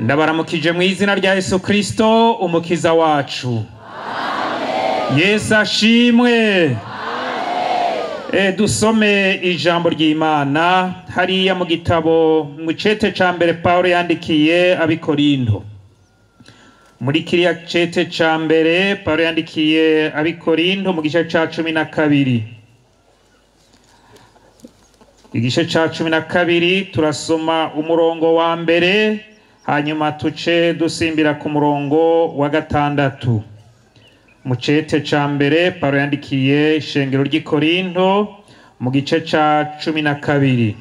ndabaramukije mu izina rya Yesu Kristo umukiza wacu. Amen. Yesu ashimwe. Amen. Dusome ijambo ry'Imana hariya mu gitabo mu cete ca mbere Paulo yandikiye abikorinto. Muri kiriya cete ca mbere Paulo yandikiye abikorinto mu gice ca 12. Igice ca 12 turasoma umurongo wa mbere hanyuma tuce dusimbira ku murongo wa 6. Mu cete ca mbere Paulo yandikiye ishengero ry'Ikorinto mu gice ca 12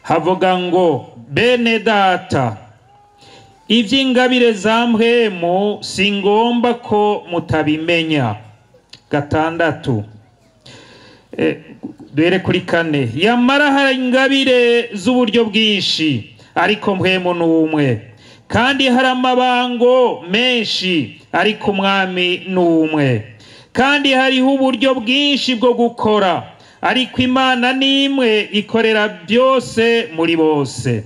havuga ngo bene data ivy'ingabire za Mpwemu singomba ko mutabimenya. 6 duhere kuri 4 yamara hari ingabire z'uburyo bwinshi ariko Mpwemu n'umwe, kandi hari amabango menshi ariko umwami n'umwe, kandi hariho uburyo bwinshi bwo gukora ariko Imana n'imwe ikorera byose muri bose.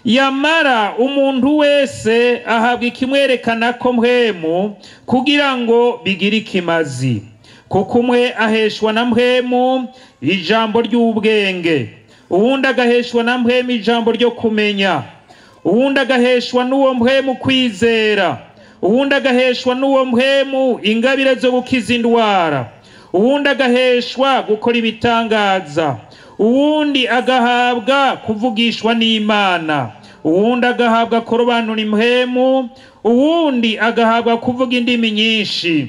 Yamara umuntu wese ahabwa ikimwerekana ko Mpwemu kugira ngo bigire ikimazi, kuko umwe aheshwa na Mpwemu ijambo ry'ubwenge, uwundi agaheshwa na Mpwemu ijambo ryo kumenya, uwundi agaheshwa n'uwo Mpwemu kwizera, uwundi agaheshwa n'uwo Mpwemu ingabire zo gukiza indwara, uwundi agaheshwa gukora ibitangaza, uwundi agahabwa kuvugishwa n'Imana, uwundi agahabwa kurobanura Mpwemu, uwundi agahabwa kuvuga indimi nyinshi,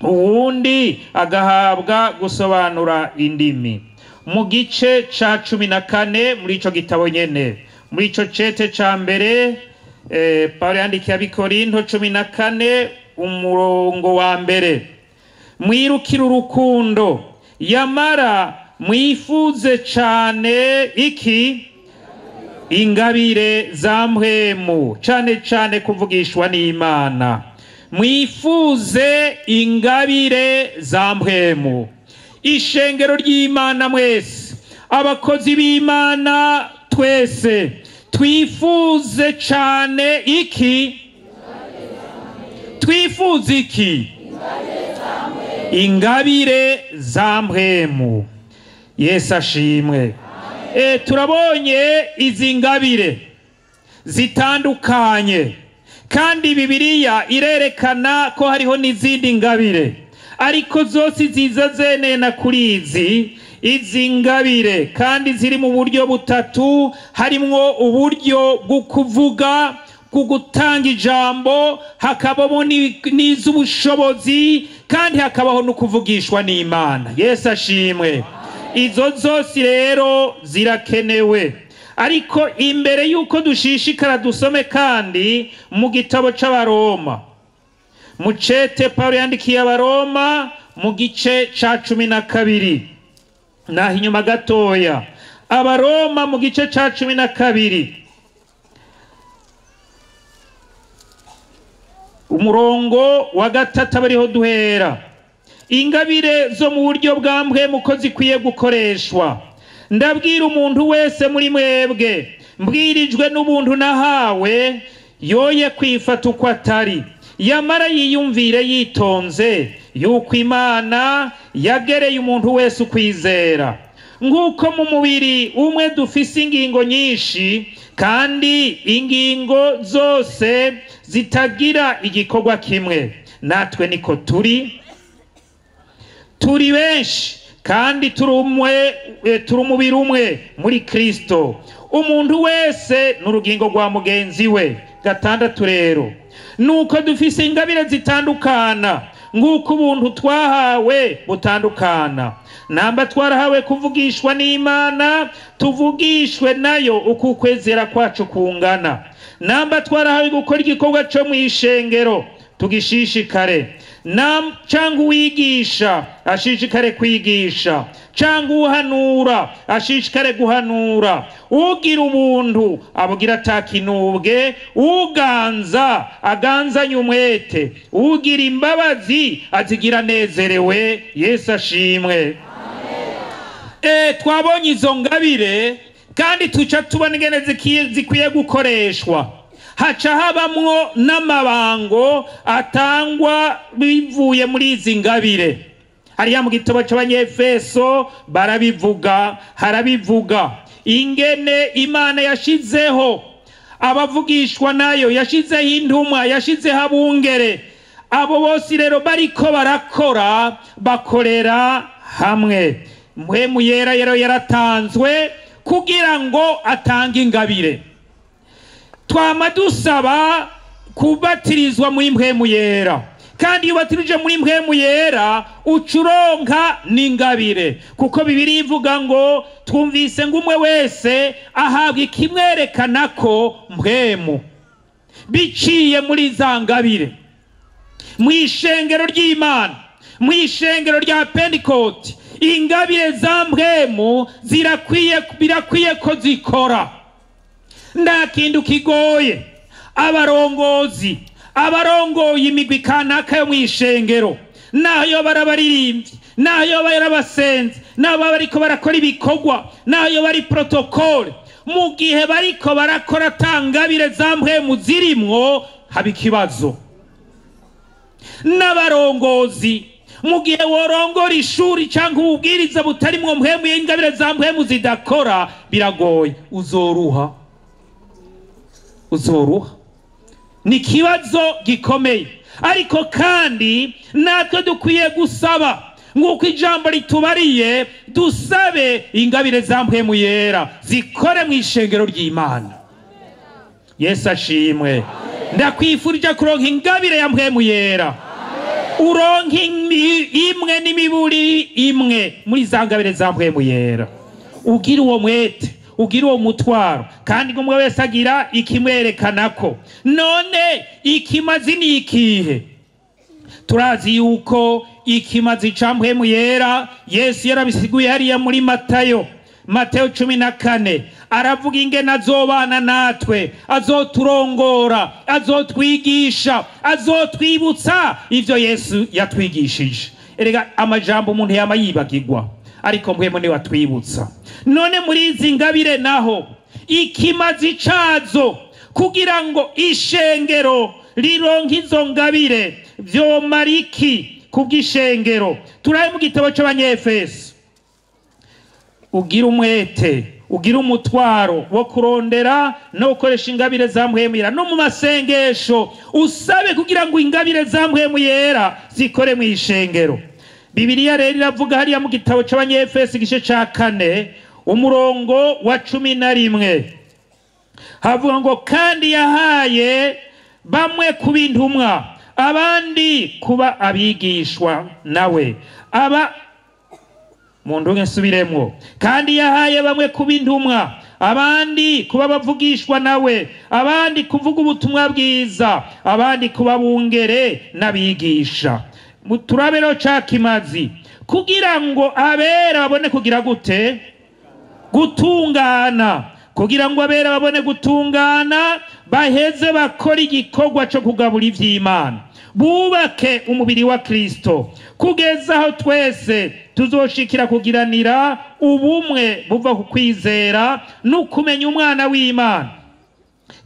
uwundi agahabwa gusobanura indimi. Mu gice ca 14 muri ico gitabo nyene muri ico cete ca mbere Paulo yandikiye abikorinto 14 umurongo wa mbere, mwirukira urukundo, yamara mwifuze cane iki? Ingabire za Mpwemu, cane cane kuvugishwa n'Imana. Mwifuze ingabire za Mpwemu. Ishengero ry'Imana mwese, abakozi b'Imana twese, twifuze cane iki? Twifuze iki? Ingabire za Mpwemu. Yesu ashimwe. Turabonye izi ngabire zitandukanye, kandi Bibiliya irerekana ko hariho n'izindi ngabire, ariko zose ziza zenena kuri izi ngabire, kandi ziri mu buryo butatu. Harimwo uburyo bwo kuvuga, bwo gutanga ijambo, hakabamo n'iz'ubushobozi, kandi hakabaho no kuvugishwa n'Imana. Yesu ashimwe. Izo zose rero zirakenewe, ariko imbere yuko dushishikara dusome kandi mu gitabo c'Abaroma, mu cete Paulo yandikiye Abaroma mu gice ca 12 naho inyuma gatoya. Abaroma mu gice ca 12 umurongo wa 3 bariho duhera. Ingabire zo mu buryo bwa Mpwemu ko zikwiye gukoreshwa. Ndabwira umuntu wese muri mwebwe, mbwirijwe n'ubuntu nahawe, yoye kwifata uko atari, yamara yiyumvire yitonze yuko Imana yagereye umuntu wese ukwizera. Nk'uko mu mubiri umwe dufise ingingo nyinshi, kandi ingingo zose zitagira igikorwa kimwe, natwe niko turi benshi, kandi turi umubiri umwe muri Kristo. Umuntu wese n'urugingo rwa mugenzi we. 6 rero nuko dufise ingabire zitandukana, nk'uko ubuntu twahawe butandukana. Namba twarahawe kuvugishwa n'Imana, tuvugishwe nayo uko ukwezera kwacu kungana. Namba twarahawe gukora igikorwa cyo mu ishengero, tugishishikare. Cyangwa uwigisha ashishikare kwigisha, cyangwa uhanura ashishikare guhanura. Ugira ubuntu abugira atakinubwe, uganza aganzanye umwete, ugira imbabazi azigira nezerewe. Yesu ashimwe. Twabonye izo ngabire, kandi tuca tubona ingene zikwiye gukoreshwa. haca habamwo n'amabango atangwa bivuye muri izi ngabire. Hariya mu gitabo c'Abanyefeso barabivuga, harabivuga ingene Imana yashizeho abavugishwa nayo, yashizeho intumwa, yashizeho abungere. Abo bose rero bariko barakora, bakorera hamwe. Mpwemu Yera rero yaratanzwe kugira ngo atange ingabire. Twama dusaba kubatirizwa muri Mpwemu Yera, kandi iyo batirije muri Mpwemu Yera ucuronka n'ingabire, kuko Bibiliya ivuga ngo twumvise ngo umwe wese ahabwa ikimwerekana ko mpwemu biciye muri za ngabire. Mw'ishengero ry'Imana, mw'ishengero rya Pentecote, ingabire za mpwemu birakwiye ko zikora. Nta kintu kigoye abarongozi, abarongoye imigwi kanaka yo mw'ishengero, nayo barabaririmbyi, nayo barabasenzi, nayo bariko barakora ibikorwa, nayo bari protokole, mu gihe bariko barakora tangabire za mpwemu zirimwo, haba ikibazo. N'abarongozi, mu gihe worongora ishuri cyangwa ububwiriza butarimwo mpwemu, y'ingabire za mpwemu zidakora, biragoye, uzoruha. Ni kibazo gikomeye. Ariko kandi natwe dukwiye gusaba, nk'uko ijambo ritubariye, dusabe ingabire za Mpwemu Yera zikore mu ishengero ry'Imana. Yesu ashimwe. Ndakwifurije kuronka ingabire ya Mpwemu Yera, uronka imwe n'imiburi imwe muri za ngabire za Mpwemu Yera. Ugira uwo mwete, ugira uwo mutwaro, kandi umwe wese agira ikimwerekanako. None ikimazi ni ikihe? Turazi yuko ikimazi ca Mpwemu Yera Yesu yarabisiguye hariya muri Matayo 14, aravuga ingene azobana natwe, azoturongora, azotwigisha, azotwibutsa ivyo Yesu yatwigishije. Erega amajambo umuntu yama yibagirwa, ariko Mpwemu ni watwibutsa. None muri izi ngabire naho ikimazi cazo, kugira ngo ishengero rironke izo ngabire, vyomara iki kubw'ishengero? Turaye mu gitabo c'Abanyefeso. Ugira umwete, ugira umutwaro wo kurondera no gukoresha ingabire za Mpwemu Yera, no mu masengesho usabe kugira ngo ingabire za Mpwemu Yera zikore mu ishengero. Bibiliya rero iravuga hariya mu gitabo c'Abanyefeso igice ca 4 umurongo wa 11, havuga ngo kandi yahaye bamwe kuba intumwa, abandi kuba abigishwa nawe, Mundu nsubiremwo, kandi yahaye bamwe kuba intumwa, abandi kuba bavugishwa nawe, abandi kuvuga ubutumwa bwiza, abandi kuba bungere n'abigisha. Muturabero ca kimazi, kugira ngo abera babone kugira gute? Gutungana. Kugira ngo abera babone gutungana, baheze bakora igikorwa cyo kugabura ivy'Imana, bubake umubiri wa Kristo, kugeza aho twese tuzoshikira kugiranira ubumwe buva ku kwizera no kumenya umwana w'Imana,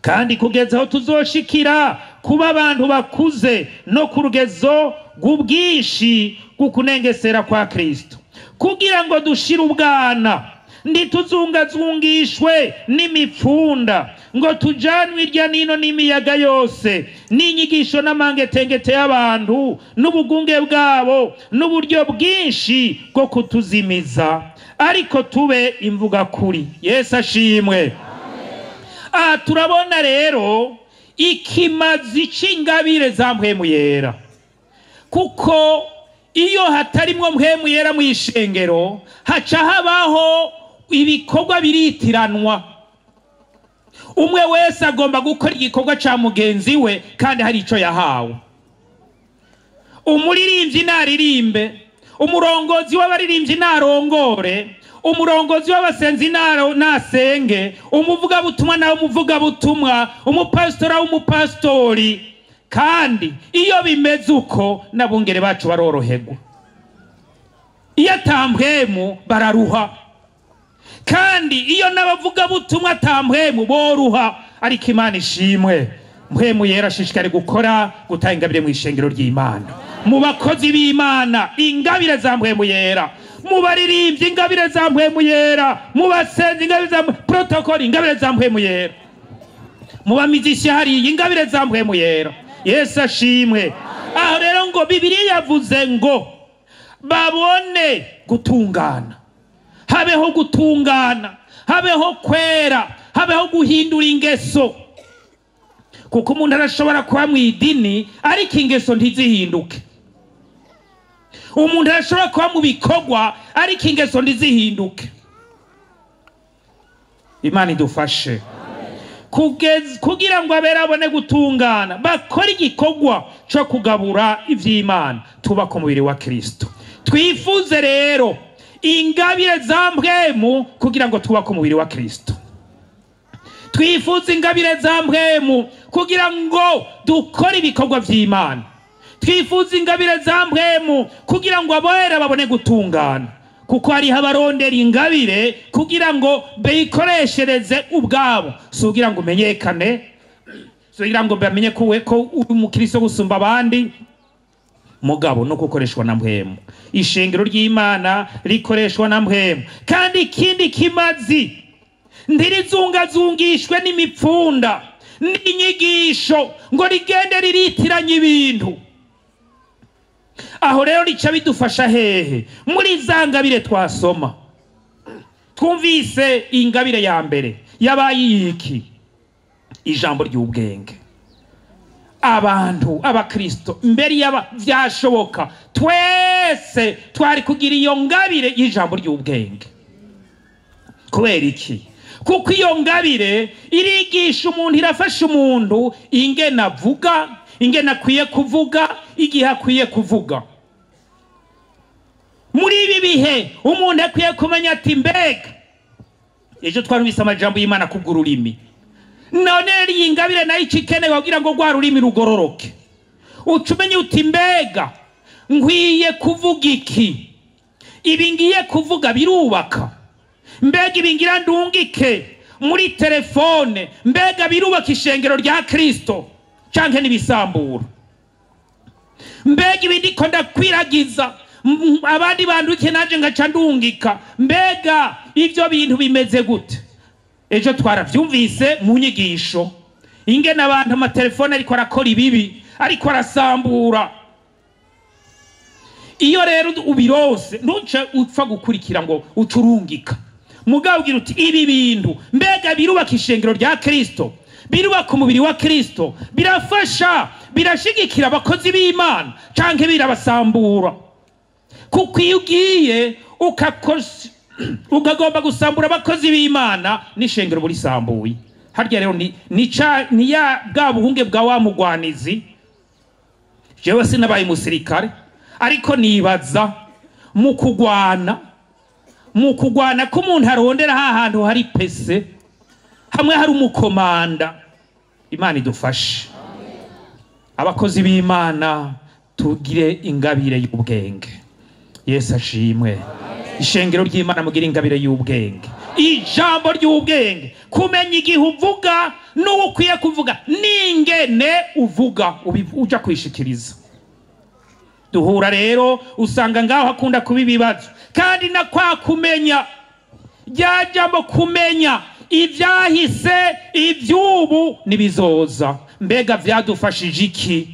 kandi kugeza aho tuzoshikira kuba abantu bakuze no ku rugezo rw'ubwinshi bw'ukunengesera kwa Kristo, kugira ngo dushire ubwana, ntituzungazungishwe n'imipfunda, ngo tujanwe irya nino n'imiyaga yose, n'inyigisho n'amangetengete y'abantu, n'ubugunge bwabo, n'uburyo bwinshi bwo kutuzimiza, ariko tube imvuga kuri. Yesu ashimwe. Turabona rero ikimazi c'ingabire za Mpwemu Yera, kuko iyo hatarimwo Mpwemu Yera mu ishengero, haca habaho ibikorwa biritiranwa. Umwe wese agomba gukora igikorwa ca mugenzi we, kandi hari ico yahawe. Umuririmbyi naririmbe, umurongozi w'abaririmbyi narongore, umurongozi w'abasenzi nasenge, umuvuga butumwa nawe umuvuga butumwa, umupastora w'umupastori. Kandi iyo bimeze uko, nabungere bacu baroroherwa. Iyo atampwemu bararuha, kandi iyo n'abavuga butumwa atampwemu boruha. ariko Imana ishimwe Mpwemu Yera ashishikare gukora gutanga ingabire mu ishengero ry'Imana, mu bakozi b'Imana ingabire za Mpwemu Yera, mu baririmbyi ingabire za Mpwemu Yera, mu basenzi ingabire za protocol ingabire za Mpwemu Yera, mu bamizishya hari ingabire za Mpwemu Yera. Yesu ashimwe. Aho rero ngo Bibiliya yavuze ngo babone gutungana, habeho gutungana, habeho kwera, habeho guhindura ingeso, kuko umuntu arashobora kuba mu idini ariko ingeso ntizihinduke. Umuntu arashobora kuba mu bikorwa ariko ingeso ntizihinduke. Imana idufashe kugira ngo abera abone gutungana, bakora igikorwa cyo kugabura ivy'Imana, tubaka umubiri wa Kristo. Twifuze rero ingabire za Mpwemu kugira ngo tubake umubiri wa Kristo. Twifuze ingabire za Mpwemu kugira ngo dukore ibikorwa vy'Imana. Twifuze ingabire za Mpwemu kugira ngo abera babone gutungana, kuko hari abarondera ingabire kugira ngo beyikoreshereze ubwabo, sugira ngo umenyekane, sugira ngo bamenye ko uri umukristo gusumba abandi. Mugabo no gukoreshwa na Mpwemu, ishengero ry'Imana rikoreshwa na Mpwemu. Kandi ikindi kimazi ntirizungazungishwe n'imipfunda n'inyigisho ngo rigende riritiranye ibintu. Aho rero rica bidufasha hehe? Muri za ngabire twasoma twumvise ingabire ya mbere yabaye iki? Ijambo ry'ubwenge. Abantu abakristo mbere yaba vyashoboka twese twari kugira iyo ngabire y'ijambo ry'ubwenge. Kubera iki? Kuko iyo ngabire irigisha umuntu, irafasha umuntu ingene avuga, ingene akwiye kuvuga, igihe akwiye kuvuga. Muri ibi bihe umuntu akwiye kumenya ati mbega ejo twarumvise amajambo y'Imana kubw'ururimi, none iyi ngabire nayo ikikenewe kugira ngo rwa rurimi rugororoke. Ucumenye uti mbega nkwiye kuvuga iki? Ibi ngiye kuvuga birubaka? Mbega ibi ngira ndungike muri telefone, mbega birubaka ishengero rya Kristo canke nibisambura? Mbega ibi ndiko ndakwiragiza abandi banduke naje ngaca ndungika, mbega ivyo bintu bimeze gute? Ejo twaravyumvise mu nyigisho ingene abantu amatelefone ariko arakora ibibi, ariko arasambura. Iyo rero ubirose ntuce upfa gukurikira ngo ucurungika, mugabo ugira uti ibi bintu mbega birubaka ishengero rya Kristo, birubaka umubiri wa Kristo, birafasha, birashigikira abakozi b'Imana canke birabasambura? Kuko iyo ugiye ukagomba gusambura abakozi b'Imana n'ishengero buri sambuye. Harya rero ni ya bwa buhunge bwa wa mugwanizi. Jewe sinabaye umusirikare ariko nibaza mu kugwana ko umuntu arondera ahantu hari pese, hamwe hari umukomanda. Imana idufashe abakozi b'Imana tugire ingabire y'ubwenge. Yesu ashimwe. Ishengero ry'Imana mugira ingabire y'ubwenge, ijambo ry'ubwenge, kumenya igihe uvuga n'ukwiye kuvuga n'ingene uvuga uja kwishikiriza. Duhura rero usanga ngaho hakunda kuba ibibazo, kandi na kwa kumenya ryajambo kumenya ivyahise ivyubu nibizoza. Mbega vyadufashije iki?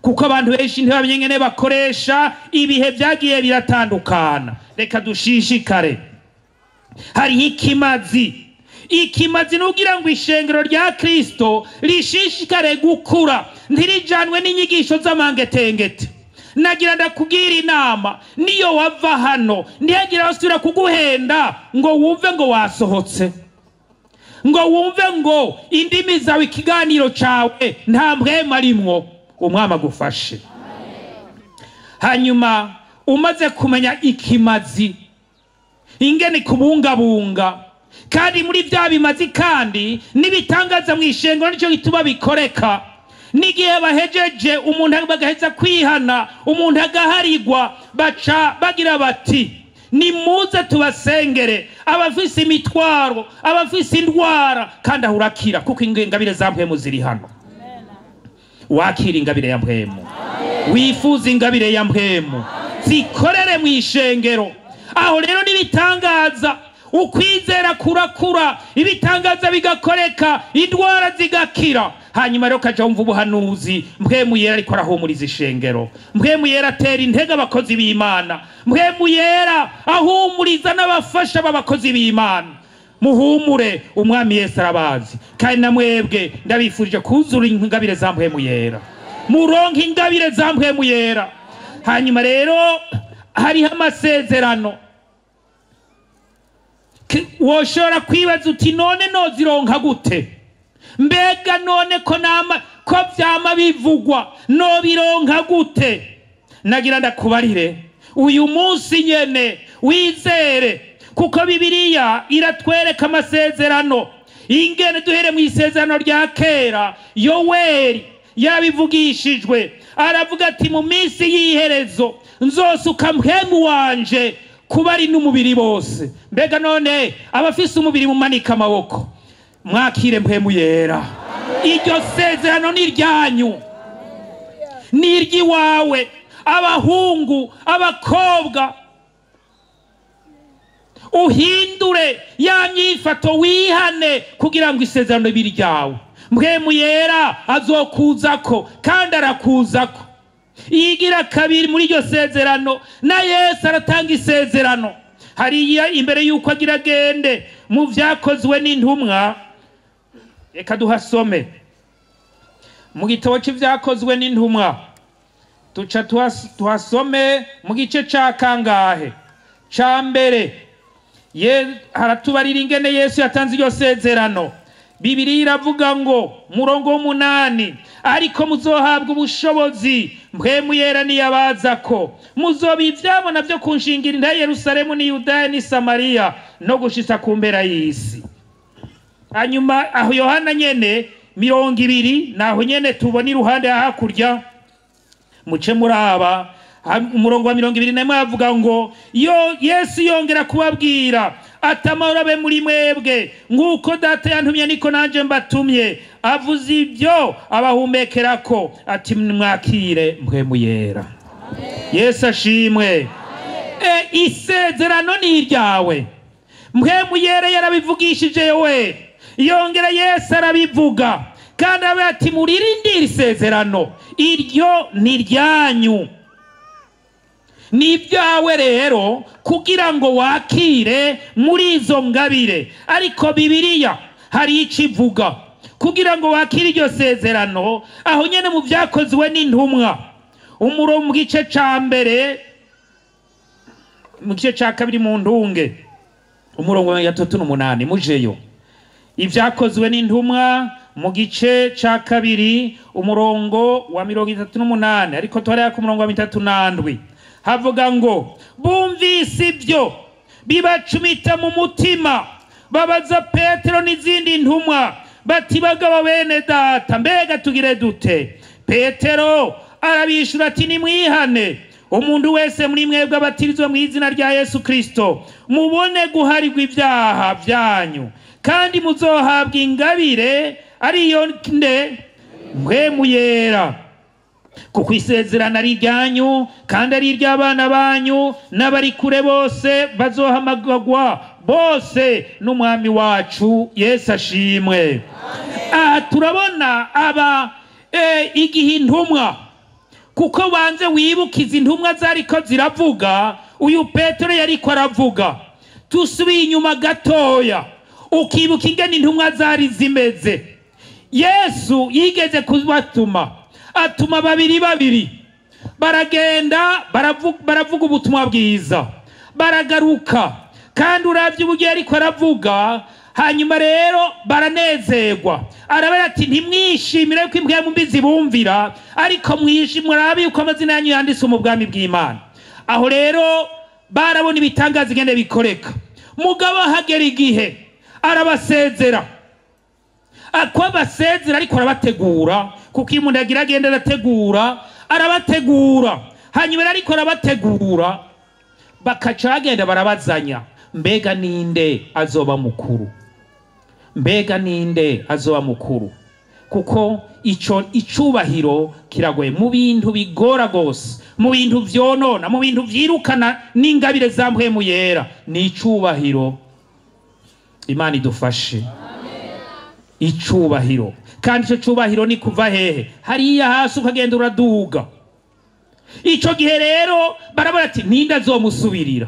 Kuko abantu benshi ntibamenye ngene bakoresha ibihe byagiye biratandukana. Reka dushishikare. Hari ikimazi nugira ngo ishengero rya Kristo rishishikare gukura, ntirijanwe n'inyigisho z'amangetengete. Nagira ndakubwira inama, niyo wava hano ntiyagira basubira kuguhenda ngo wumve ngo wasohotse, ngo wumve ngo indimi zawe ikiganiro cawe nta Mpwemu arimwo. Umwami agufashe. Hanyuma umaze kumenya ikimazi ingene kubungabunga, kandi muri bya bimazi kandi nibitangaza mu ishengero nicyo gituma bikoreka. Nigihe bahejeje umuntu bagaheza kwihana, umuntu agaharigwa, baca bagira bati nimuze tubasengere abafise imitwaro abafise indwara kandi ahurakira kuko ingabire za Mpwemu ziri hano. Wakira ingabire ya Mpwemu, wifuza ingabire ya Mpwemu, zikorere mu ishengero. Aho rero nibitangaza ukwizera kurakura, ibitangaza bigakoreka, indwara zigakira. Hanyuma rero kaja wumva ubuhanuzi, Mpwemu Yera ariko arahumuriza ishengero, Mpwemu Yera atera intege abakozi b'Imana, Mpwemu Yera ahumuriza n'abafasha b'abakozi b'Imana. Muhumure, umwami Yesu arabazi, kandi namwebwe ndabifurije kuzura ingabire za Mpwemu Yera, muronke ingabire za Mpwemu Yera. Hanyuma rero hariho amasezerano woshobora kwibaza uti none nozironka gute? Mbega none ko vyama bivugwa no bironka gute? Nagira ndakubarire uyu munsi nyene wizere, kuko Bibiliya iratwereka amasezerano. Ingene duhere mu isezerano rya kera, Yoweri yarabivugishijwe, aravuga ati mu minsi y'iherezo nzosuka Mpwemu wanje kuba ari n'umubiri bose. Mbega none abafise umubiri mumanika amaboko, mwakire Mpwemu Yera. Iryo sezerano ni ryanyu, ni iryiwawe, abahungu abakobwa. Uhindure ya myifato, wihane kugira ngo isezerano biri ryawe. Mpwemu Yera azokuzako kandi arakuzako. Igira kabiri muri iryo sezerano, na Yesu aratanga isezerano hariya imbere yuko agira agende mu vyakozwe n'intumwa. Reka duhasome mu gitabo c'ivyakozwe n'intumwa, tuca tuhasome mu gice ca kangahe? Ca mbere. Haratubarira ingene Yesu yatanze iryo sezerano. Bibiliya iravuga ngo murongo w'8, ariko muzohabwa ubushobozi Mpwemu Yera niyabazako, muzoba ivyabona vyo kunshingira intahe Yerusalemu ni Yudaya ni Samariya no gushitsa ku mpera y'isi. Hanyuma aho Yohana nyene 20 naho nyene tubona iruhande hakurya muce muraba umurongo wa 21 avuga ngo Yesu yongera kubabwira ati amahoro abe muri mwebwe, nk'uko data yantumye niko nanje mbatumye. Avuze ibyo abahumekerako ati mwakire Mpwemu Yera. Yesu ashimwe. Isezerano ni iryawe. Mpwemu Yera yarabivugishije we, yongera Yesu arabivuga kandi abe ati muririndire isezerano, iryo ni ryanyu, ni ibyawe rero kugira ngo wakire muri izo ngabire. Ariko Bibiliya hari icivuga kugira ngo wakire iryo sezerano. Aho nyene mu vyakozwe n'intumwa, umurongo mu gice ca mbere, mu gice ca kabiri mu ndunge, umurongo wa 38 mujeyo. Ivyakozwe n'intumwa mu gice ca kabiri umurongo wa 38, ariko twaraya ku murongo wa 37 havuga ngo bumvise ibyo bibacumita mu mutima, babaza Petero n'izindi ntumwa bati bagabo bene data, mbega tugire dute? Petero arabishura ati nimwihane, umuntu wese muri mwebwe abatirizwe mu izina rya Yesu Kristo, mubone guharirwa ibyaha byanyu, kandi muzohabwa ingabire ariyo nde? Mpwemu Yera. Kuko isezerano ari ryanyu kandi ari iry'abana banyu n'abari kure bose bazohamagagwa bose n'umwami wacu Yesu ashimwe. Turabona igihe intumwa, kuko banze wibukiza intumwa zariko ziravuga, uyu Petero yariko aravuga. Tusubiye inyuma gatoya ukibuka ingene intumwa zari zimeze. Yesu yigeze kubatuma, atuma babiri baragenda baravuga ubutumwa bwiza, baragaruka kandi uravye uburyo yariko aravuga. Hanyuma rero baranezerwa, arabera ati ntimwishimire ko Mpwemu mbizi bumvira, ariko mwishimwe arabe yuko amazina yanyu yanditse mu bwami bw'Imana. Aho rero barabona ibitangaza ingene bikoreka. Mugabo hagera igihe arabasezera, akwa basezera ariko arabategura, kuko iyo umuntu agira agenda arategura, arabategura. Hanyuma ariko arabategura, bakaca bagenda barabazanya, mbega ninde azoba mukuru, mbega ninde azoba mukuru. Kuko icubahiro kiragoye mu bintu bigora gose, mu bintu vyonona, mu bintu vyirukana n'ingabire za Mpwemu Yera, ni icubahiro. Imana idufashe. Icubahiro, kandi ico cubahiro ni kuva hehe? Hariya hasi ukagenda uraduga. Ico gihe rero barabona ati ninde azomusubirira,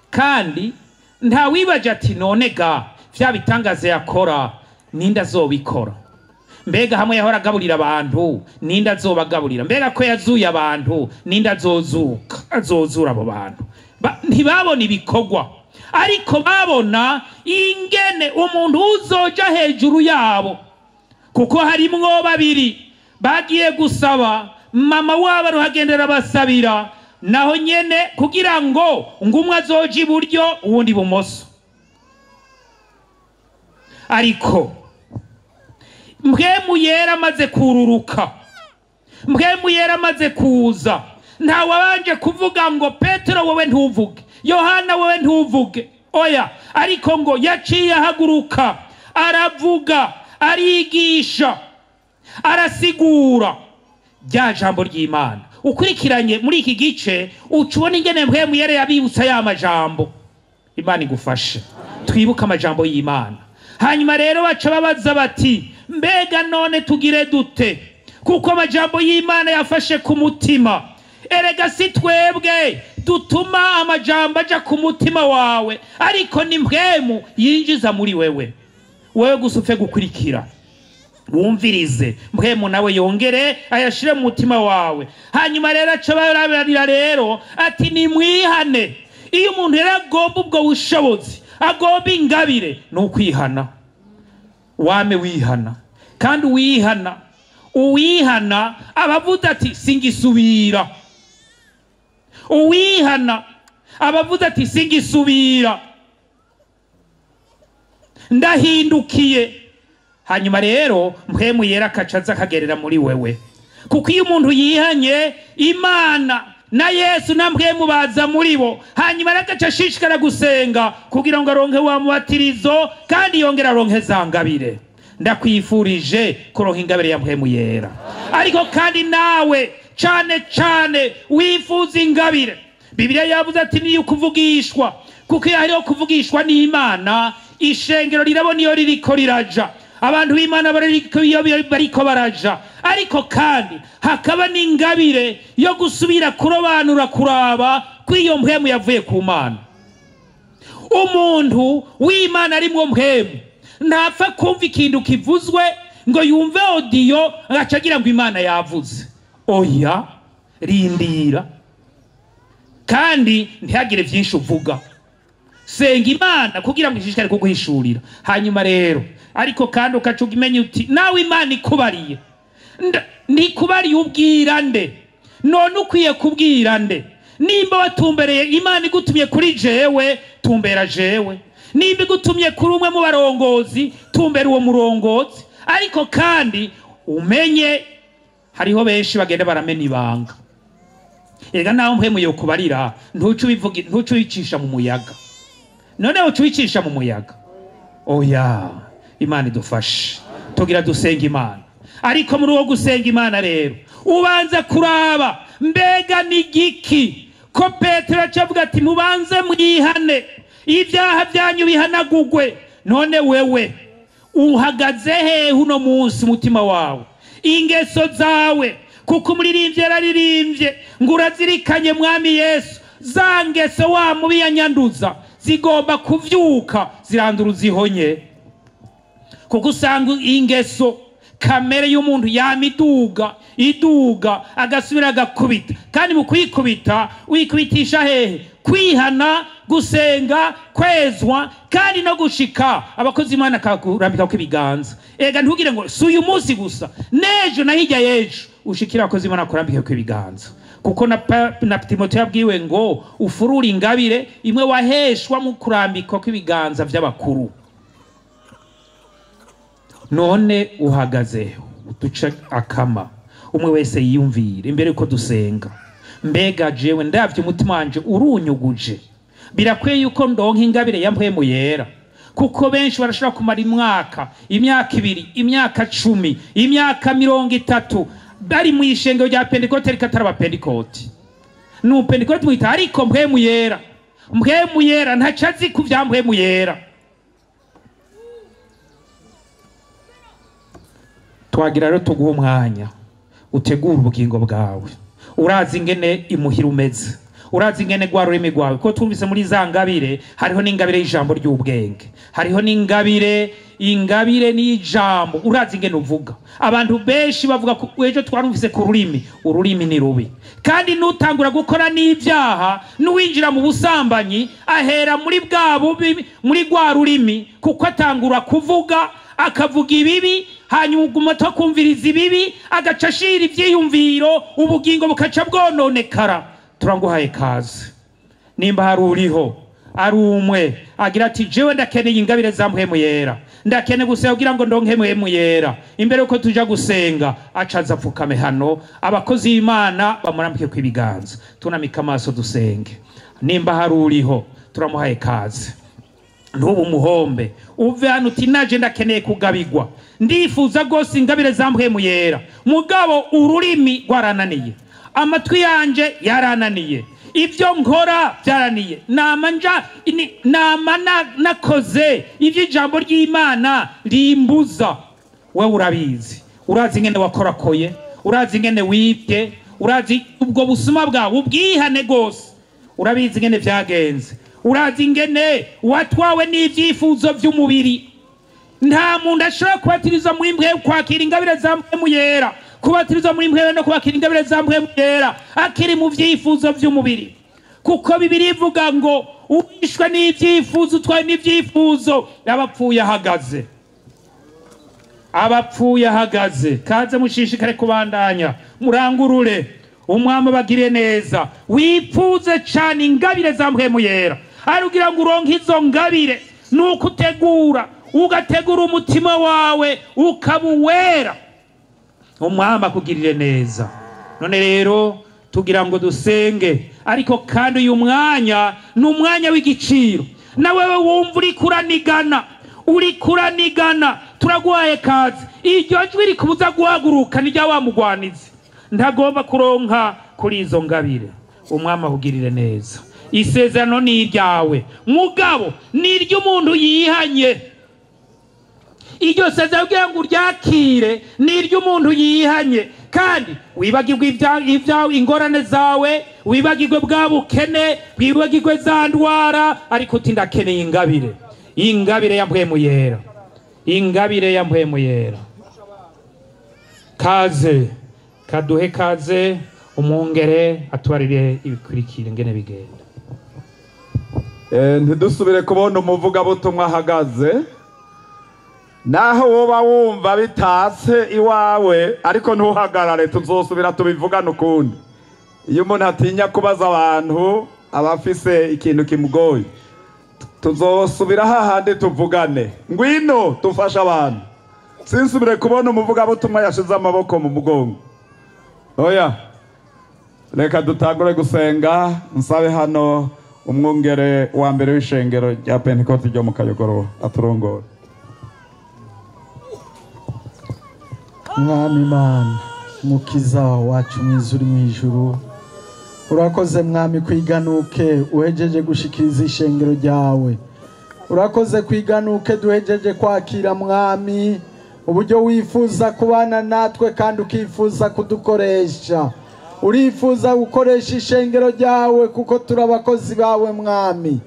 kandi nta wibaje ati none ga vya bitangaze yakora ninde azobikora. Mbega hamwe yahora agaburira abantu ninde azobagaburira, mbega ko yazuye abantu ninde azozura abo bantu. Ntibabona ibikorwa, ariko babona ingene umuntu uzoja hejuru yabo. Kuko harimwo babiri bagiye gusaba, mama wabo aruhagendera basabira, naho nyene kugira ngo umwe azoje iburyo uwundi bumoso. Ariko Mpwemu Yera amaze kururuka, Mpwemu Yera amaze kuza, nta wabanje kuvuga ngo Petero wowe ntuvuge, Yohana wowe ntuvuge, oya, ariko ngo yaciye ahaguruka, aravuga, arigisha, arasigura rya jambo ry'Imana. Ukurikiranye muri iki gice ucubona ingene Mpwemu Yera yabibutsa ya majambo. Imana igufashe twibuka amajambo y'Imana. Hanyuma rero baca babaza bati, mbega none tugire dute? Kuko amajambo y'Imana yafashe ku mutima. Erega si twebwe dutuma amajambo aja ku mutima wawe, ariko ni Mpwemu yinjiza muri wewe. Wewe gusa upfe gukurikira, wumvirize, Mpwemu nawe yongere ayashire mu mutima wawe. Hanyuma rero aca barabirira rero ati nimwihane. Iyo umuntu rero agomba ubwo bushobozi, agomba ingabire, nukwihana. Wame wihana, kandi uwihana abavuga ati singisubira. Uwihana abavuga ati singisubira, ndahindukiye. Hanyuma rero Mpwemu Yera akacaza akagerera muri wewe. Kuko iyo umuntu yihanye, Imana na Yesu na Mpwemu baza muri bo. Hanyuma agaca ashishikara gusenga kugira ngo aronke wa mubatirizo, kandi yongera aronke za ngabire. Ndakwifurije kuronka ingabire ya Mpwemu Yera. Ariko kandi nawe cane wifuza ingabire, Bibiliya yavuze ati niyo kuvugishwa, kuko iyo hariho kuvugishwa n'Imana, ishengero rirabona iyo ririko riraja, abantu b'Imana bariko baraja. Ariko kandi hakaba n'ingabire yo gusubira kurobanura, kuraba kw'iyo Mpwemu yavuye ku Mana. Umuntu w'Imana arimwo Mpwemu ntapfa kumva ikintu kivuzwe ngo yumve audio agacagira ngo Imana yavuze. Oya, rindira, kandi ntihagire vyinshi uvuga. Senga Imana kugira ngo ishishikare kuguhishurira. Hanyuma rero ariko kandi ukacuga imenya uti nawe Imana ikubariye, ntikubariye ubwira nde? None ukwiye kubwira nde? Nimba watumbereye Imana igutumye kuri jewe, tumbera jewe. Nimba igutumye kuri umwe mu barongozi, tumbera uwo murongozi. Ariko kandi umenye hariho benshi bagenda baramena ibanga. Ega naho Mpwemu yokubarira ntucu wicisha mu muyaga. None ucuwicisha mu muyaga? Oya, Imana idufashe tugira dusenga Imana. Ariko muri uwo gusenga Imana rero ubanza kuraba, mbega ni giki ko Petero acavuga ati mubanze mwihane, ibyaha byanyu bihanagugwe. None wewe uhagaze hehe uno munsi mutima wawe, ingeso zawe? Kuko umuririmbyi yararirimbye ngo urazirikanye Mwami Yesu, za ngeso wa mubi yanyanduza zigomba kuvyuka zirandura zihonye. Kuko usanga ingeso kamere y'umuntu iduga agasubira agakubita, kandi mu kwikubita wikubitisha hehe? Kwihana, gusenga, kwezwa, kandi no gushika abakozi Imana kakurambika ko ibiganza. Ega ntugire ngo si uyu munsi gusa, nejo na hirya yejo ushikira abakozi Imana kurambika ko ibiganza. Kuko na Timote yabwiwe ngo ufurura ingabire imwe waheshwa mu kurambika ko ibiganza by'abakuru. None uhagaze duca akama, umwe wese yiyumvire imbere ko dusenga. mbega jewe ndavye umutima wanje urunyuguje, birakwiye yuko ndonka ingabire ya Mpwemu Yera, kuko benshi barashobora kumara imyaka 2, imyaka 10, imyaka 30 bari mu ishengero rya Pentecote rikataraba Pentecote. Nu Pentecote mwita ariko Mpwemu Yera ntacazi ku vya Mpwemu Yera. Twagira rero tuguha umwanya utegura ubugingo bwawe, urazi ingene imuhira umeze, urazi ingene gwa rurimi rwawe, ko twumvise muri za ngabire hariho n'ingabire y'ijambo ry'ubwenge, hariho n'ingabire n'ijambo, urazi ingene uvuga. Abantu benshi bavuga ejo twarumvise ku ururimi ni rubi, kandi nutangura gukora n'ibyaha n'uwinjira mu busambanyi ahera muri bwa bubi, muri gwa rurimi, kuko atangura kuvuga akavuga ibibi, hanyuma ugumato kumviriza ibibi, agacashira ivyiyumviro, ubugingo bukaca bwononekara. Turanguhaye kaze, nimba hari uriho ari umwe agira ati jewe ndakeneye ingabire za Mpwemu Yera, ndakeneye gusenga kugira ngo ndonke Mpwemu Yera, imbere uko tuja gusenga acaza apfukame hano, abakozi b'Imana bamurambike kw'ibiganza, tunamika amaso dusenge. Nimba hari uriho turamuhaye kaze, ntubu muhombe uve hano uti naje ndakeneye kugabigwa, ndifuza gose ingabire za Mpwemu Yera, mugabo ururimi rwarananiye, amatwi yanje yarananiye, ivyo nkora byarananiye, nama nakoze ivyo ijambo ry'Imana rimbuza. Wewe urabizi, urazi ingene wakorakoye, urazi ingene wibye, urazi ubwo busuma bwawe ubwihane gose, urabizi ingene vyagenze, urazi ingene watwawe n'ivyifuzo vy'umubiri. Nta muntu ashobora kubatiriza muri Mpwemu, kwakira ingabire za Mpwemu Yera, kubatiriza muri Mpwemu no kwakira ingabire za Mpwemu Yera akiri mu vyifuzo vy'umubiri, kuko Bibiliya ivuga ngo uwishwe n'ivyifuzo, utwaye n'ivyifuzo, abapfuye ahagaze. Kaze mushishikare kubandanya, murangurure, umwami abagire neza, wipfuze cane ingabire za Mpwemu Yera. Arugira ngo uronke izo ngabire nuko ugategura umutima wawe ukabuwera, umwami akugirire neza. None rero tugira ngo dusenge, ariko kandi uyu mwanya ni umwanya w'igiciro. Na wewe wumva uri kuranigana, turaguhaye kaze. Iryo jwi rikubuza guhaguruka nirya wa mugwanizi, ntagomba kuronka kuri izo ngabire. Umwami akugirire neza. Isezerano ni iryawe, mugabo ni iry'umuntu yihanye. Iryo sezerano kugira ngo uryakire ni iry'umuntu yihanye, kandi wibagirwe ingorane zawe, wibagirwe bwa bukene, wibagirwe za ndwara, ariko uti ndakeneye ingabire ya Mpwemu Yera, ingabire ya Mpwemu Yera. Kaze, kaduhe kaze, umwungere atubarire ibikurikira ingene bigenda. Ntidusubire kubona umuvugabutumwa ahagaze, naho woba wumva bitatse iwawe, ariko ntuhagarare, tuzosubira tubivugana ukundi. Iyo umuntu atinya kubaza abantu, abafise ikintu kimugoye, tuzosubira hahandi tuvugane. Ngwino dufashe abantu, sinsubire kubona umuvugabutumwa yashize amaboko mu mugongo. Oya, reka dutangure gusenga. Nsabe hano umwungere wa mbere w'ishengero rya Pentecote ryo mu Kayogoro aturongore. Mwami Imana, mukiza wacu mwiza uri mwijuru, urakoze mwami kwiganuke uhejeje gushikiriza ishengero ryawe, urakoze kwiganuke duhejeje kwakira mwami uburyo wifuza kubana natwe, kandi ukifuza kudukoresha. Urifuza gukoresha ishengero ryawe kuko turabakozi bawe mwami.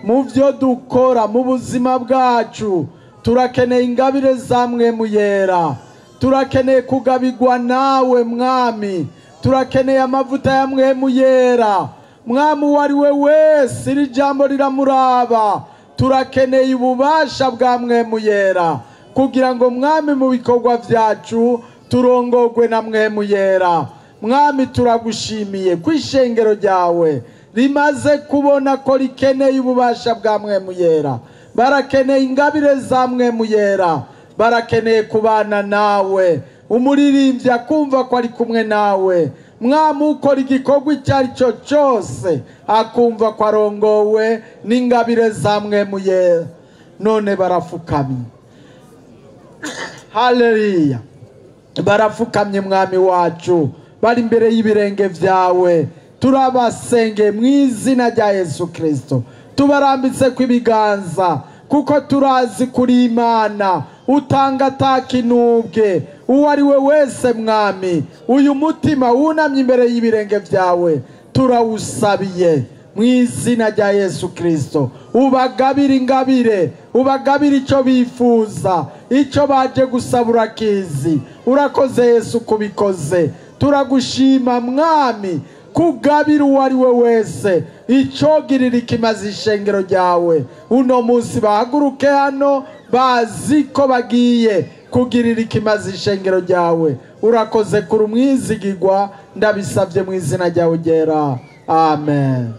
Mu byo dukora mu buzima bwacu turakeneye ingabire za Mpwemu Yera, turakeneye kugabigwa nawe mwami, turakeneye amavuta ya Mpwemu Yera. Mwami wari we wese iri jambo riramuraba, turakeneye ububasha bwa Mpwemu Yera, kugira ngo mwami mu bikorwa vyacu turongogwe na Mpwemu Yera. Mwami turagushimiye kwishengero ryawe rimaze kubona ko rikeneye ububasha bwa Mpwemu Yera, barakeneye ingabire za Mpwemu Yera, barakeneye kubana nawe. Umuririmbyi akumva ko ari kumwe nawe, mwami ukora igikorwa icyo ari cyo cyose akumva ko arongowe n'ingabire za Mpwemu Yera. None barafukamye, haleluya, barafukamye mwami wacu, bari imbere y'ibirenge vyawe. Turabasenge mu izina rya Yesu Kristo, tubarambitse kw'ibiganza kuko turazi kuri Imana utanga atakinubwe. Uwo ari we wese mwami, uyu mutima wunamye imbere y'ibirenge vyawe turawusabiye mu izina rya Yesu Kristo. Ubagabire ingabire, ubagabire icyo bifuza, icyo baje gusaba urakizi. Urakoze Yesu kubikoze. Turagushima mwami kugabira uwo ari we wese icogirira ikimaze ishengero ryawe. Uno munsi bahaguruke hano bazi ko bagiye kugirira ikimaze ishengero ryawe. Urakoze kuri umwizigirwa, ndabisabye mu izina ryawe ryera, amen.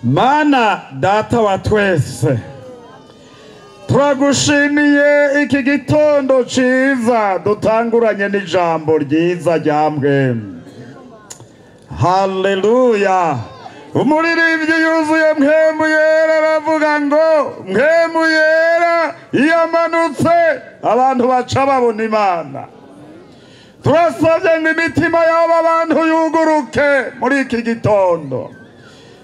Mana data wa twese, turagushimiye iki gitondo ciza dutanguranye n'ijambo ryiza rya Mpwemu. Haleluya. Umuririmbyi yuzuye Mpwemu Yera aravuga ngo Mpwemu Yera yamanutse abantu baca babona Imana. Turasabye ngo imitima y'aba bantu yuguruke muri iki gitondo.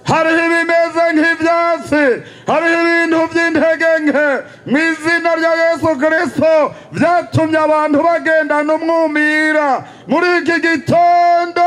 Hariho ibimeze nk'ibyatsi, hariho ibintu by'intege nke mu izina rya Yesu Kristo byatumye abantu bagendana umwumira. Muri iki gitondo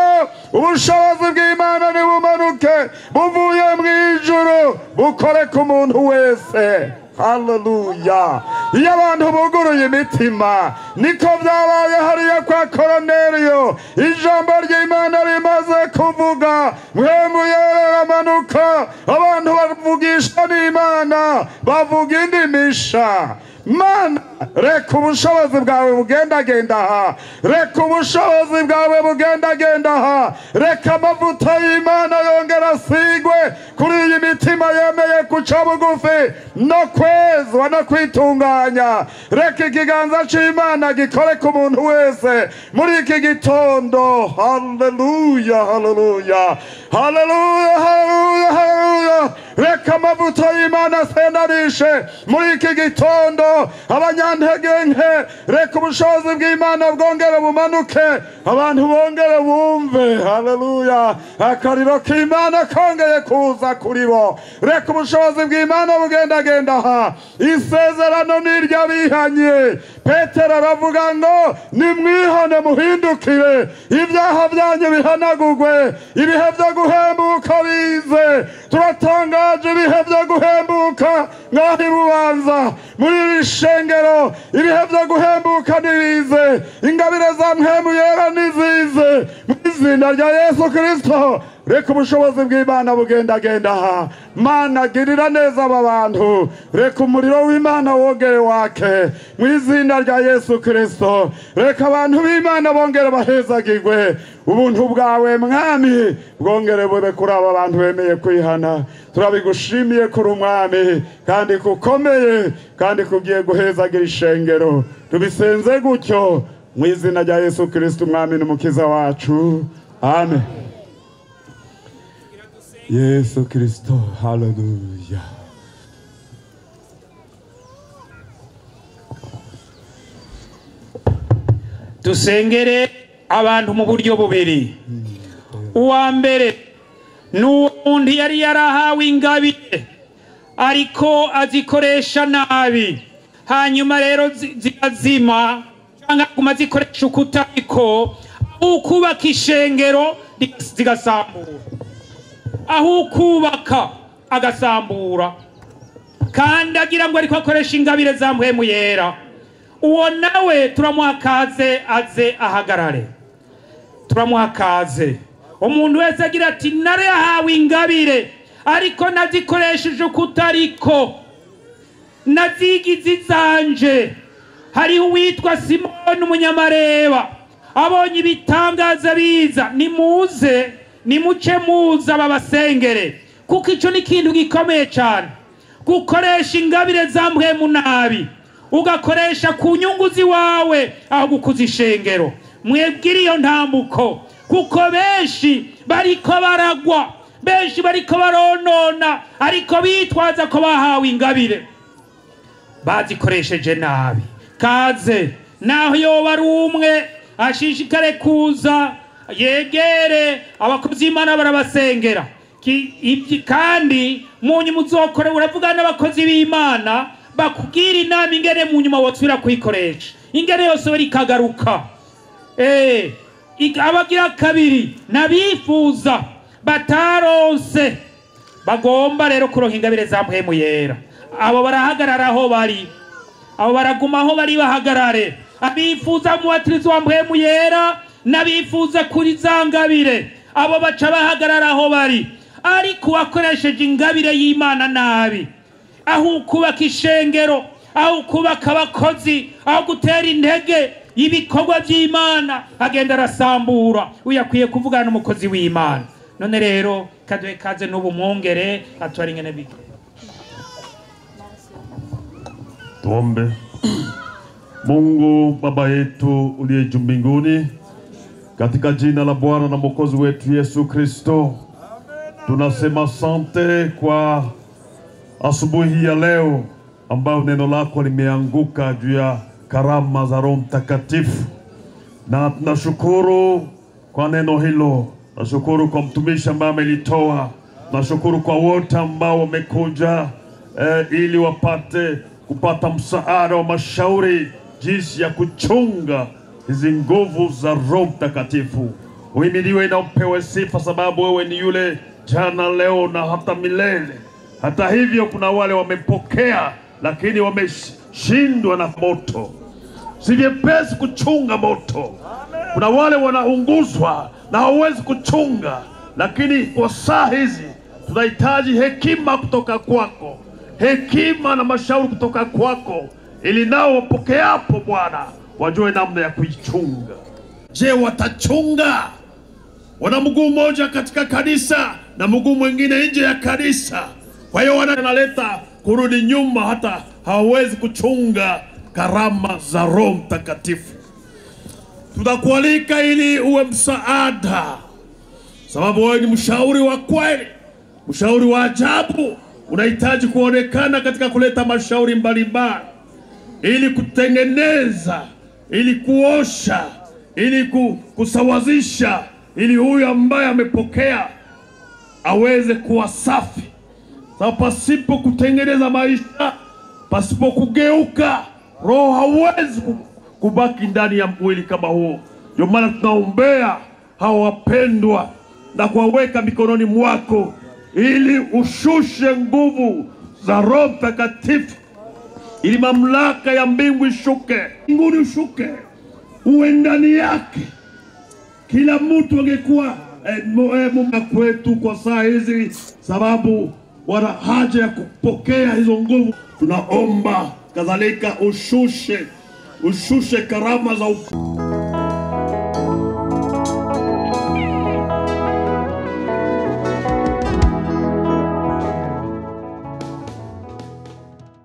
ubushobozi bw'Imana nibumanuke buvuye mu ijuru bukore ku muntu wese. Haleluya. Iyo abantu buguruye imitima, niko byabaye hariya kwa Koroneliyo. Ijambo ry'Imana rimaze kuvuga, Mpwemu Yera aramanuka, abantu bavugisha n'Imana, bavuga indimisha. Mana, reka ubushobozi bwawe bugendagenda aha, reka ubushobozi bwawe bugendagenda aha, reka amavuta y'Imana yongera asigwe kuri iyi mitima yemeye guca bugufi no kwezwa no kwitunganya. Reka ikiganza c'Imana gikore ku muntu wese muri iki gitondo. Haleluya, haleluya, haleluya, haleluya, haleluya. Reka amavuta y'Imana asendarishe muri iki gitondo abanyantege nke. Reka ubushobozi bw'Imana bwongere bumanuke, abantu bongere bumve. Haleluya. Akariro k'Imana kongeye kuza kuri bo. Reka ubushobozi bw'Imana bugendagenda aha. Isezerano n'irya bihanye. Petero aravuga ngo nimwihane muhindukire, ibyaha byanyu bihanagurwe, ibihe byo guhembuka bize. Turatangaje ibihe byo guhembuka ngaho i Bubanza muri iri shengero. Ibihe byo guhembuka nibize, ingabire za Mpwemu Yera nizize mu izina rya Yesu Kristo. Reka ubushobozi bw'Imana bugendagenda aha. Mana girira neza aba bantu, reka umuriro w'Imana wogere wake mu izina rya Yesu Kristo. Reka abantu b'Imana bongere bahezagirwe, ubuntu bwawe mwami bwongere bube kuri aba bantu bemeye kwihana. Turabigushimiye kuri umwami kandi kukomeye kandi kugiye guhezagira ishengero. Tubisenze gutyo mu izina rya Yesu Kristo umwami n'umukiza wacu, amen. Yesu Kristo, haleluya. Dusengere abantu mu buryo bubiri. Uwa mbere n'uwundi yari yarahawe ingabire ariko azikoresha nabi, hanyuma rero zigazima cyangwa guma zikoresha ukutariko, aho kubaka ishengero zigasambura, aho kubaka agasambura, kandi agira ngo ariko akoresha ingabire za Mpwemu Yera. Uwo nawe turamuha kaze aze ahagarare. Turamuha kaze. Umuntu wese agira ati nare yahawe ingabire ariko nazikoresheje ukutariko, nazigize zanje. Hari uwitwa Simoni umunyamareba abonye ibitangaza biza, nimuze nimuce muza babasengere, kuko icyo ni ikintu gikomeye cyane. Gukoresha ingabire za Mpwemu nabi, ugakoresha ku nyungu ziwawe aho gukuza ishengero. Mwebwire iyo ntambuko, kuko benshi bariko baragwa, benshi bariko baronona, ariko bitwaza ko bahawe ingabire bazikoresheje nabi. Kaze naho yoba ari umwe ashishikare kuza yegere abakozi b'Imana barabasengera, kandi munyu muzokore uravugana n'abakozi b'Imana bakubwira inama ingene munyuma wotsubira kuyikoresha, ingene yose bari kagaruka. Abagira kabiri nabifuza bataronse bagomba rero kuronka ingabire za Mpwemu Yera, abo barahagarara aho bari, abo baraguma aho bari bahagarare. Abifuza mubatirizo wa Mpwemu Yera nabifuza kuri za ngabire, abo baca bahagarara aho bari. Ariko wakoresheje ingabire y'Imana nabi, aho kubaka ishengero, aho kubaka abakozi, aho gutera intege ibikorwa by'Imana, agenda arasambura. Uyakwiye kuvugana n'umukozi w'Imana. None rero kaduhe kaze n'ubu mwongere atwara ingene bike. Tuombe. Mungu Baba yetu uliye juu mbinguni, katika jina la Bwana na Mwokozi wetu Yesu Kristo, tunasema asante kwa asubuhi ya leo ambayo neno lako limeanguka juu ya karama za Roho Mtakatifu, na tunashukuru kwa neno hilo. Nashukuru kwa mtumishi ambaye amelitoa. Nashukuru kwa wote ambao wamekuja ili wapate kupata msaada wa mashauri jinsi ya kuchunga hizi nguvu za Roho Mtakatifu. Uhimidiwe na upewe sifa, sababu wewe ni yule jana, leo na hata milele. Hata hivyo kuna wale wamepokea lakini wameshindwa na moto. Si vyepesi kuchunga moto. Kuna wale wanaunguzwa na hawezi kuchunga, lakini kwa saa hizi tunahitaji hekima kutoka kwako, hekima na mashauri kutoka kwako, ili nao wapokeapo Bwana wajue namna ya kuichunga. Je, watachunga? Wana mguu mmoja katika kanisa na mguu mwingine nje ya kanisa. Kwa hiyo wanaleta kurudi nyuma, hata hawawezi kuchunga karama za Roho Mtakatifu. Tunakualika ili uwe msaada, sababu wewe ni mshauri wa kweli, mshauri wa ajabu. Unahitaji kuonekana katika kuleta mashauri mbalimbali, ili kutengeneza, ili kuosha, ili kusawazisha, ili huyu ambaye amepokea aweze kuwa safi. Sababu pasipo kutengeneza maisha, pasipo kugeuka, roho hawezi kubaki ndani ya mwili kama huo. Ndio maana tunaombea hao wapendwa na kuwaweka mikononi mwako, ili ushushe nguvu za Roho Mtakatifu, ili mamlaka ya mbingu ishuke, mbinguni ushuke, uwe ndani yake. Kila mtu angekuwa Mungu kwetu kwa saa hizi, sababu wana haja ya kupokea hizo nguvu. Tunaomba kadhalika ushushe karama za